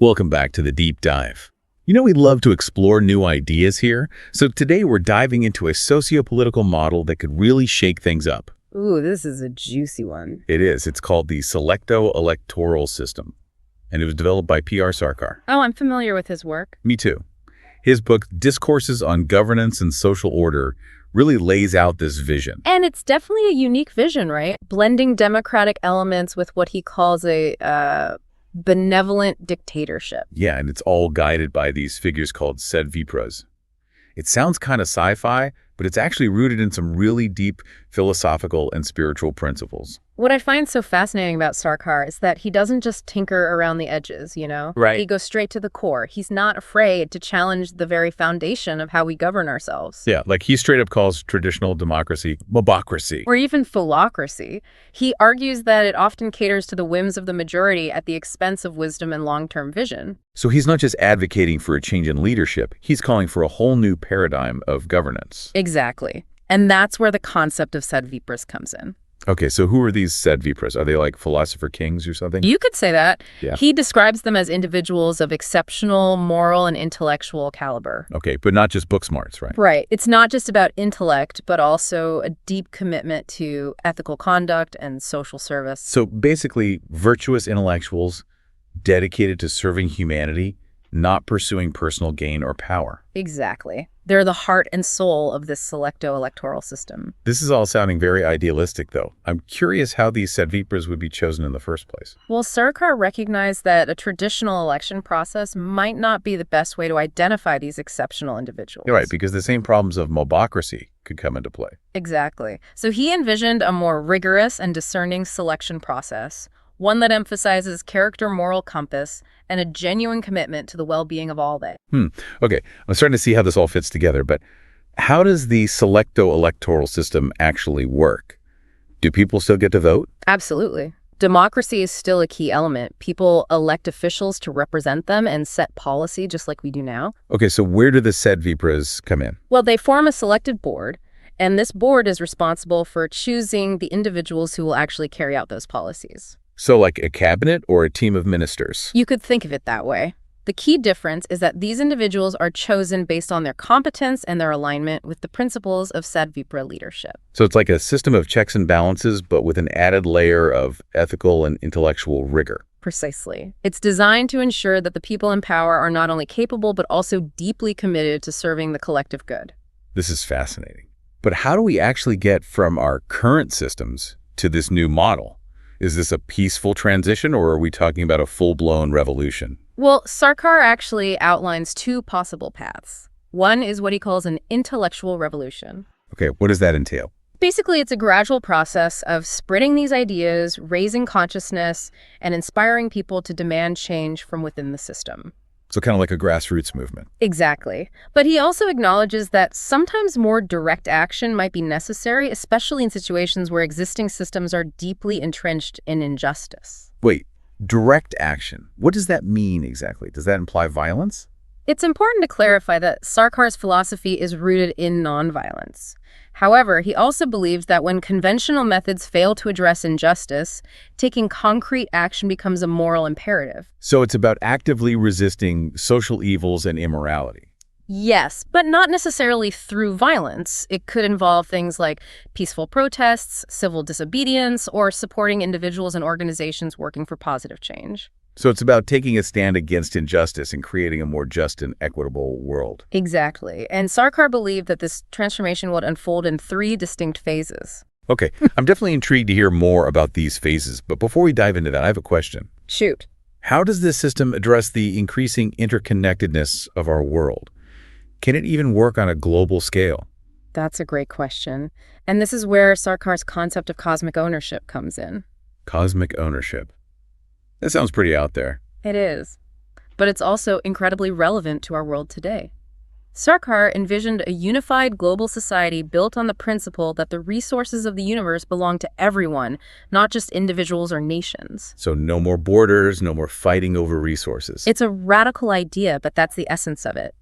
Welcome back to the Deep Dive. You know, we love to explore new ideas here, so today we're diving into a socio-political model that could really shake things up. Ooh, this is a juicy one. It is. It's called the SELECTO electoral system, and it was developed by P.R. Sarkar. Oh, I'm familiar with his work. Me too. His book, Discourses on Governance and Social Order, really lays out this vision. And it's definitely a unique vision, right? Blending democratic elements with what he calls a benevolent dictatorship. Yeah, and it's all guided by these figures called sadvipras. It sounds kind of sci-fi, but it's actually rooted in some really deep philosophical and spiritual principles. What I find so fascinating about Sarkar is that he doesn't just tinker around the edges, you know? Right. He goes straight to the core. He's not afraid to challenge the very foundation of how we govern ourselves. Yeah, like he straight up calls traditional democracy mobocracy. Or even foolocracy. He argues that it often caters to the whims of the majority at the expense of wisdom and long-term vision. So he's not just advocating for a change in leadership, he's calling for a whole new paradigm of governance. Exactly. And that's where the concept of sadvipras comes in. Okay, so who are these sadvipras? Are they like philosopher kings or something? You could say that. Yeah. He describes them as individuals of exceptional moral and intellectual caliber. Okay, but not just book smarts, right? Right. It's not just about intellect, but also a deep commitment to ethical conduct and social service. So basically, virtuous intellectuals dedicated to serving humanity, not pursuing personal gain or power. Exactly. They're the heart and soul of this selecto electoral system. This is all sounding very idealistic, though. I'm curious how these sadvipras would be chosen in the first place. Well, Sarkar recognized that a traditional election process might not be the best way to identify these exceptional individuals. You're right, because the same problems of mobocracy could come into play. Exactly. So he envisioned a more rigorous and discerning selection process, one that emphasizes character, moral compass, and a genuine commitment to the well-being of all they. Okay, I'm starting to see how this all fits together, but how does the selecto electoral system actually work? Do people still get to vote? Absolutely. Democracy is still a key element. People elect officials to represent them and set policy just like we do now. Okay, so where do the sadvipras come in? Well, they form a selected board, and this board is responsible for choosing the individuals who will actually carry out those policies. So like a cabinet or a team of ministers? You could think of it that way. The key difference is that these individuals are chosen based on their competence and their alignment with the principles of sadvipra leadership. So it's like a system of checks and balances, but with an added layer of ethical and intellectual rigor. Precisely. It's designed to ensure that the people in power are not only capable, but also deeply committed to serving the collective good. This is fascinating. But how do we actually get from our current systems to this new model? Is this a peaceful transition, or are we talking about a full-blown revolution? Well, Sarkar actually outlines two possible paths. One is what he calls an intellectual revolution. Okay, what does that entail? Basically, it's a gradual process of spreading these ideas, raising consciousness, and inspiring people to demand change from within the system. So kind of like a grassroots movement. Exactly. But he also acknowledges that sometimes more direct action might be necessary, especially in situations where existing systems are deeply entrenched in injustice. Wait, direct action. What does that mean exactly? Does that imply violence? It's important to clarify that Sarkar's philosophy is rooted in nonviolence. However, he also believes that when conventional methods fail to address injustice, taking concrete action becomes a moral imperative. So it's about actively resisting social evils and immorality. Yes, but not necessarily through violence. It could involve things like peaceful protests, civil disobedience, or supporting individuals and organizations working for positive change. So it's about taking a stand against injustice and creating a more just and equitable world. Exactly. And Sarkar believed that this transformation would unfold in three distinct phases. Okay, I'm definitely intrigued to hear more about these phases, but before we dive into that, I have a question. Shoot. How does this system address the increasing interconnectedness of our world? Can it even work on a global scale? That's a great question. And this is where Sarkar's concept of cosmic ownership comes in. Cosmic ownership. That sounds pretty out there. It is. But it's also incredibly relevant to our world today. Sarkar envisioned a unified global society built on the principle that the resources of the universe belong to everyone, not just individuals or nations. So no more borders, no more fighting over resources. It's a radical idea, but that's the essence of it.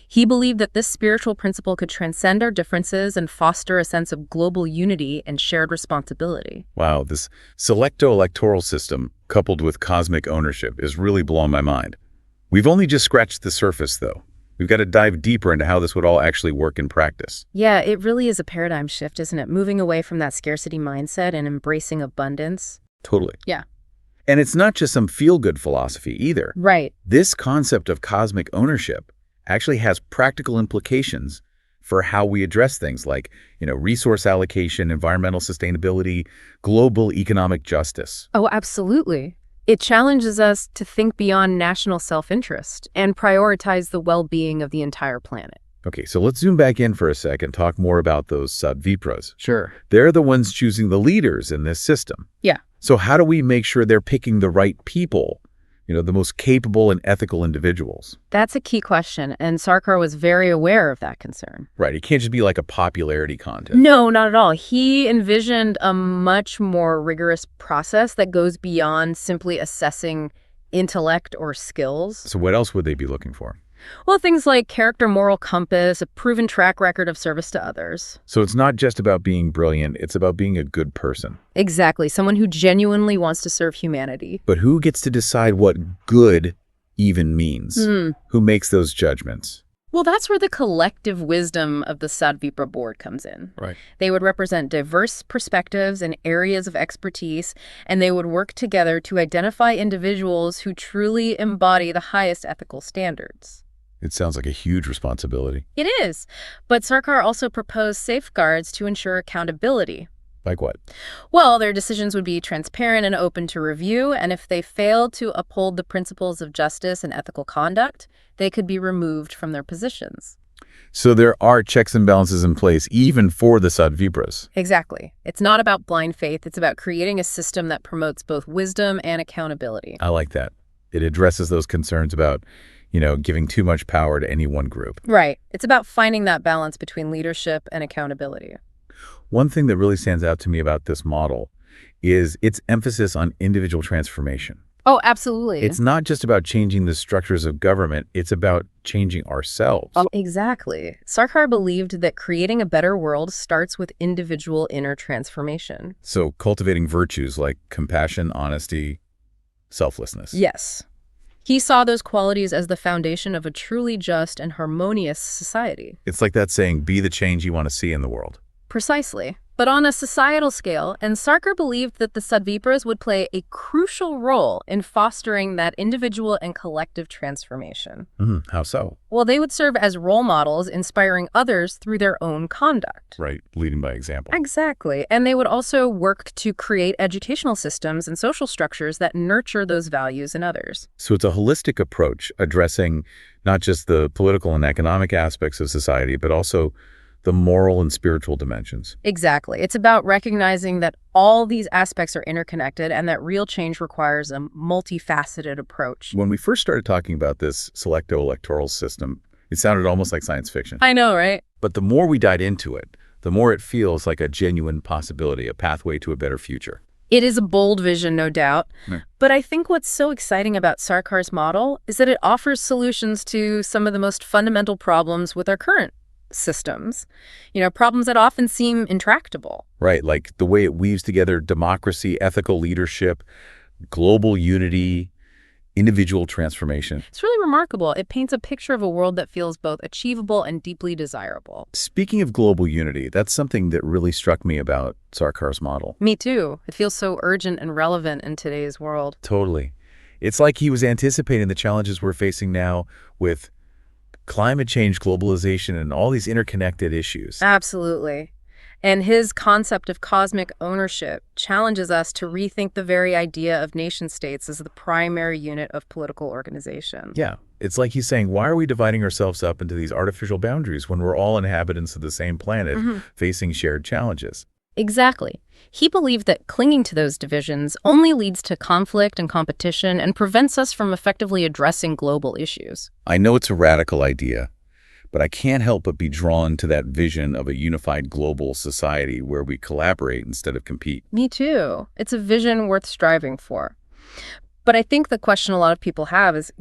He believed that this spiritual principle could transcend our differences and foster a sense of global unity and shared responsibility. Wow, this selecto electoral system, coupled with cosmic ownership, is really blowing my mind. We've only just scratched the surface, though. We've got to dive deeper into how this would all actually work in practice. Yeah, it really is a paradigm shift, isn't it? Moving away from that scarcity mindset and embracing abundance. Totally. Yeah. And it's not just some feel-good philosophy either. Right. This concept of cosmic ownership actually has practical implications for how we address things like, resource allocation, environmental sustainability, global economic justice. Oh, absolutely. It challenges us to think beyond national self-interest and prioritize the well-being of the entire planet. Okay, so let's zoom back in for a sec and talk more about those sadvipras. Sure. They're the ones choosing the leaders in this system. Yeah. So how do we make sure they're picking the right people, the most capable and ethical individuals? That's a key question, and Sarkar was very aware of that concern. Right, it can't just be like a popularity contest. No, not at all. He envisioned a much more rigorous process that goes beyond simply assessing intellect or skills. So what else would they be looking for? Well, things like character, moral compass, a proven track record of service to others. So it's not just about being brilliant, it's about being a good person. Exactly, someone who genuinely wants to serve humanity. But who gets to decide what good even means? Who makes those judgments? Well, that's where the collective wisdom of the Sadvipra board comes in. Right. They would represent diverse perspectives and areas of expertise, and they would work together to identify individuals who truly embody the highest ethical standards. It sounds like a huge responsibility. It is. But Sarkar also proposed safeguards to ensure accountability. Like what? Well, their decisions would be transparent and open to review, and if they failed to uphold the principles of justice and ethical conduct, they could be removed from their positions. So there are checks and balances in place, even for the sadvipras. Exactly. It's not about blind faith. It's about creating a system that promotes both wisdom and accountability. I like that. It addresses those concerns about, giving too much power to any one group. Right. It's about finding that balance between leadership and accountability. One thing that really stands out to me about this model is its emphasis on individual transformation. Oh, absolutely. It's not just about changing the structures of government, it's about changing ourselves. Exactly. Sarkar believed that creating a better world starts with individual inner transformation. So cultivating virtues like compassion, honesty, selflessness. Yes. He saw those qualities as the foundation of a truly just and harmonious society. It's like that saying, be the change you want to see in the world. Precisely. But on a societal scale, and Sarkar believed that the Sadvipras would play a crucial role in fostering that individual and collective transformation. How so? Well, they would serve as role models, inspiring others through their own conduct. Right, leading by example. Exactly. And they would also work to create educational systems and social structures that nurture those values in others. So it's a holistic approach addressing not just the political and economic aspects of society, but also the moral and spiritual dimensions. Exactly. It's about recognizing that all these aspects are interconnected and that real change requires a multifaceted approach. When we first started talking about this SELECTO electoral system, it sounded almost like science fiction. I know, right? But the more we dive into it, the more it feels like a genuine possibility, a pathway to a better future. It is a bold vision, no doubt. Yeah. But I think what's so exciting about Sarkar's model is that it offers solutions to some of the most fundamental problems with our current systems, problems that often seem intractable. Right, like the way it weaves together democracy, ethical leadership, global unity, individual transformation. It's really remarkable. It paints a picture of a world that feels both achievable and deeply desirable. Speaking of global unity, that's something that really struck me about Sarkar's model. Me too. It feels so urgent and relevant in today's world. Totally. It's like he was anticipating the challenges we're facing now with climate change, globalization, and all these interconnected issues. Absolutely. And his concept of cosmic ownership challenges us to rethink the very idea of nation states as the primary unit of political organization. Yeah. It's like he's saying, why are we dividing ourselves up into these artificial boundaries when we're all inhabitants of the same planet facing shared challenges? Exactly. He believed that clinging to those divisions only leads to conflict and competition and prevents us from effectively addressing global issues. I know it's a radical idea, but I can't help but be drawn to that vision of a unified global society where we collaborate instead of compete. Me too. It's a vision worth striving for. But I think the question a lot of people have is,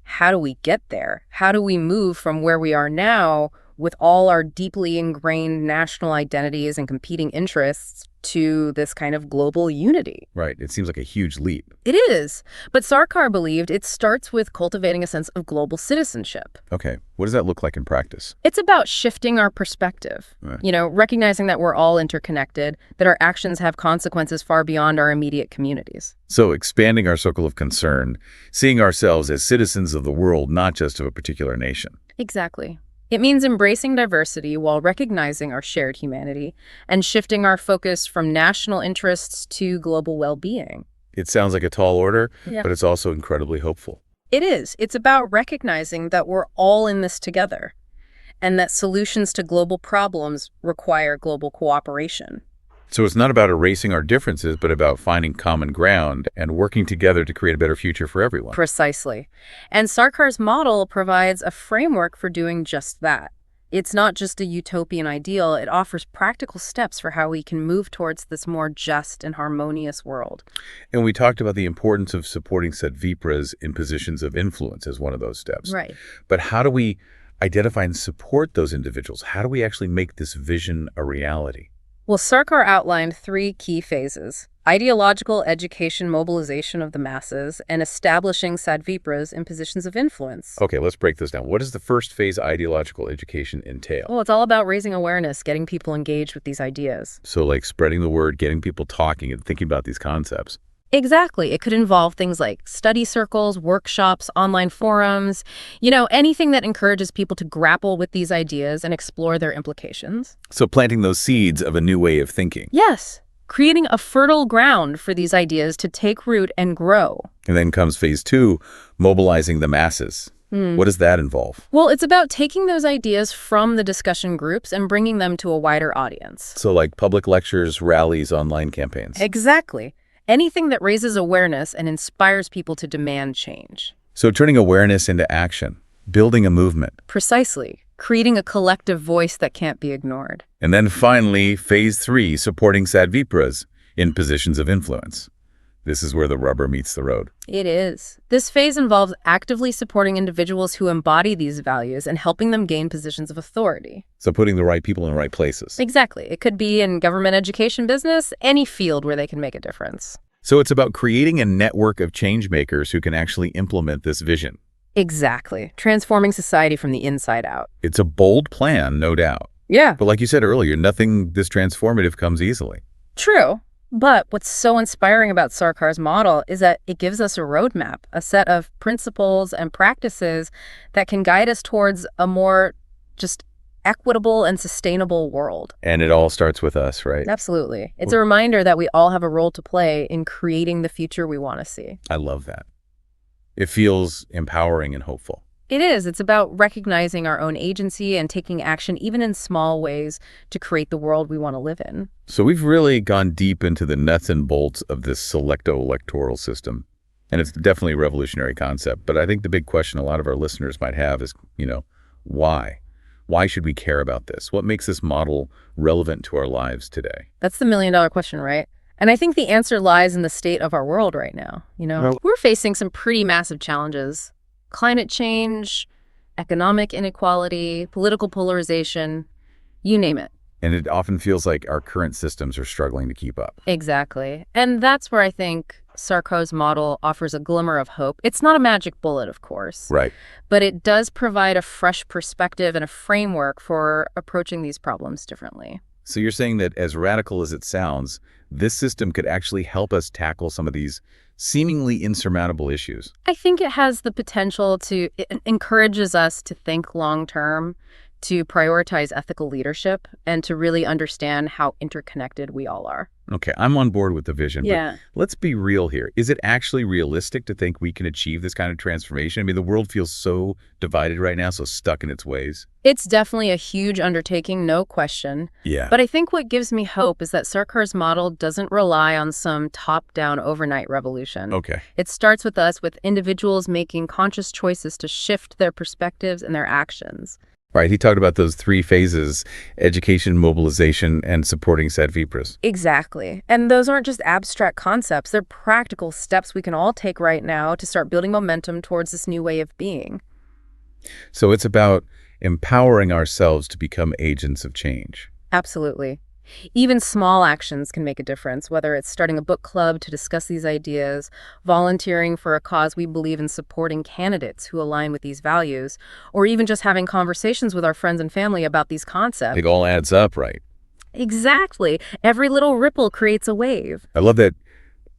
how do we get there? How do we move from where we are now, with all our deeply ingrained national identities and competing interests to this kind of global unity. Right. It seems like a huge leap. It is. But Sarkar believed it starts with cultivating a sense of global citizenship. Okay. What does that look like in practice? It's about shifting our perspective, recognizing that we're all interconnected, that our actions have consequences far beyond our immediate communities. So expanding our circle of concern, seeing ourselves as citizens of the world, not just of a particular nation. Exactly. It means embracing diversity while recognizing our shared humanity and shifting our focus from national interests to global well-being. It sounds like a tall order, Yeah. but it's also incredibly hopeful. It is. It's about recognizing that we're all in this together and that solutions to global problems require global cooperation. So it's not about erasing our differences, but about finding common ground and working together to create a better future for everyone. Precisely. And Sarkar's model provides a framework for doing just that. It's not just a utopian ideal, it offers practical steps for how we can move towards this more just and harmonious world. And we talked about the importance of supporting sadvipras in positions of influence as one of those steps. Right. But how do we identify and support those individuals? How do we actually make this vision a reality? Well, Sarkar outlined 3 key phases: ideological education, mobilization of the masses, and establishing sadvipras in positions of influence. Okay, let's break this down. What does the first phase ideological education entail? Well, it's all about raising awareness, getting people engaged with these ideas. So like spreading the word, getting people talking and thinking about these concepts. Exactly. It could involve things like study circles, workshops, online forums, anything that encourages people to grapple with these ideas and explore their implications. So planting those seeds of a new way of thinking. Yes, creating a fertile ground for these ideas to take root and grow. And then comes phase 2, mobilizing the masses. What does that involve? Well, it's about taking those ideas from the discussion groups and bringing them to a wider audience. So like public lectures, rallies, online campaigns. Exactly. Anything that raises awareness and inspires people to demand change. So turning awareness into action, building a movement. Precisely. Creating a collective voice that can't be ignored. And then finally, phase 3, supporting sadvipras in positions of influence. This is where the rubber meets the road. It is. This phase involves actively supporting individuals who embody these values and helping them gain positions of authority. So putting the right people in the right places. Exactly. It could be in government, education, business, any field where they can make a difference. So it's about creating a network of change makers who can actually implement this vision. Exactly. Transforming society from the inside out. It's a bold plan, no doubt. Yeah. But like you said earlier, nothing this transformative comes easily. True. But what's so inspiring about Sarkar's model is that it gives us a roadmap, a set of principles and practices that can guide us towards a more just equitable and sustainable world. And it all starts with us, right? Absolutely. It's a reminder that we all have a role to play in creating the future we want to see. I love that. It feels empowering and hopeful. It is. It's about recognizing our own agency and taking action, even in small ways, to create the world we want to live in. So we've really gone deep into the nuts and bolts of this SELECTO electoral system. And it's definitely a revolutionary concept. But I think the big question a lot of our listeners might have is, why? Why should we care about this? What makes this model relevant to our lives today? That's the million-dollar question, right? And I think the answer lies in the state of our world right now. We're facing some pretty massive challenges. Climate change, economic inequality, political polarization, you name it. And it often feels like our current systems are struggling to keep up. Exactly. And that's where I think Sarkar's model offers a glimmer of hope. It's not a magic bullet, of course. Right. But it does provide a fresh perspective and a framework for approaching these problems differently. So you're saying that as radical as it sounds, this system could actually help us tackle some of these seemingly insurmountable issues. I think it has the potential to, it encourages us to think long-term, to prioritize ethical leadership, and to really understand how interconnected we all are. Okay, I'm on board with the vision, Yeah. but let's be real here. Is it actually realistic to think we can achieve this kind of transformation? I mean, the world feels so divided right now, so stuck in its ways. It's definitely a huge undertaking, no question. Yeah. But I think what gives me hope is that Sarkar's model doesn't rely on some top-down overnight revolution. Okay. It starts with us, with individuals making conscious choices to shift their perspectives and their actions. Right, he talked about those 3 phases: education, mobilization, and supporting sadvipras. Exactly. And those aren't just abstract concepts. They're practical steps we can all take right now to start building momentum towards this new way of being. So it's about empowering ourselves to become agents of change. Absolutely. Even small actions can make a difference, whether it's starting a book club to discuss these ideas, volunteering for a cause we believe in, supporting candidates who align with these values, or even just having conversations with our friends and family about these concepts. It all adds up, right? Exactly. Every little ripple creates a wave. I love that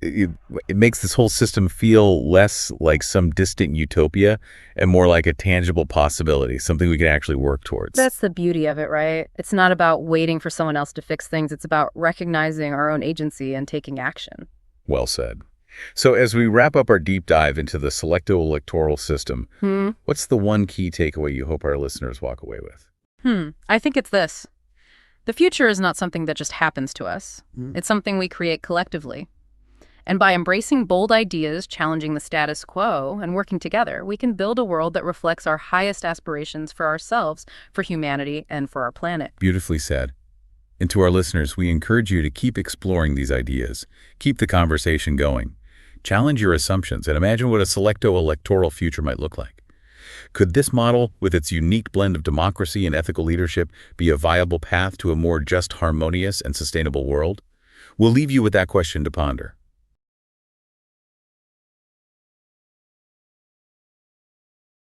it, it makes this whole system feel less like some distant utopia and more like a tangible possibility, something we can actually work towards. That's the beauty of it, right? It's not about waiting for someone else to fix things. It's about recognizing our own agency and taking action. Well said. So as we wrap up our deep dive into the selecto electoral system, what's the one key takeaway you hope our listeners walk away with? I think it's this. The future is not something that just happens to us. It's something we create collectively. And by embracing bold ideas, challenging the status quo, and working together, we can build a world that reflects our highest aspirations for ourselves, for humanity, and for our planet. Beautifully said. And to our listeners, we encourage you to keep exploring these ideas. Keep the conversation going. Challenge your assumptions and imagine what a selecto electoral future might look like. Could this model, with its unique blend of democracy and ethical leadership, be a viable path to a more just, harmonious, and sustainable world? We'll leave you with that question to ponder.